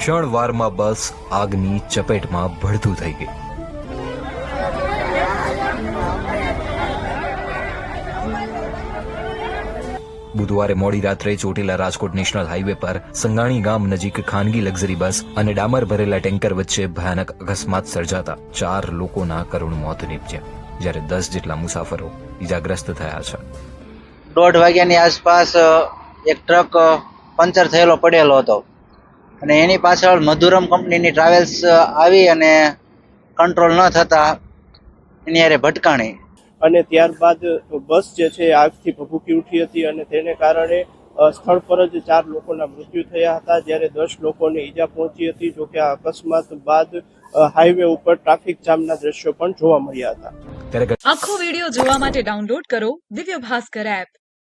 ક્ષણવારમાં બસ આગની ચપેટમાં ભડથું થઈ ગઈ. બુધવારે મોડી રાત્રે ચોટીલા રાજકોટ નેશનલ હાઈવે પર સંગાણી ગામ નજીક ખાનગી લક્ઝરી બસ અને ડામર ભરેલા ટેન્કર વચ્ચે ભયાનક અકસ્માત સર્જાતા 4 લોકોના કરુણ મોત નીપજ્યા, જ્યારે 10 જેટલા મુસાફરો ઈજાગ્રસ્ત થયા છે. 1:30 વાગ્યાની આસપાસ એક ટ્રક પંચર થયેલો પડેલો હતો અને એની પાછળ મધુરમ કંપનીની ટ્રાવેલ્સ આવી અને કંટ્રોલ ન થતા એની હારે ભટકાણી અને ત્યારબાદ બસ જે છે આગથી ભભૂકી ઉઠી હતી અને તેને કારણે સ્થળ પર જ 4 લોકોના મૃત્યુ થયા હતા, જ્યારે 10 લોકોને ઈજા પહોંચી હતી. જોકે આ અકસ્માત બાદ હાઈવે ઉપર ટ્રાફિક જામના દ્રશ્યો પણ જોવા મળ્યા હતા. આખો વિડીયો જોવા માટે ડાઉનલોડ કરો દિવ્ય ભાસ્કર એપ.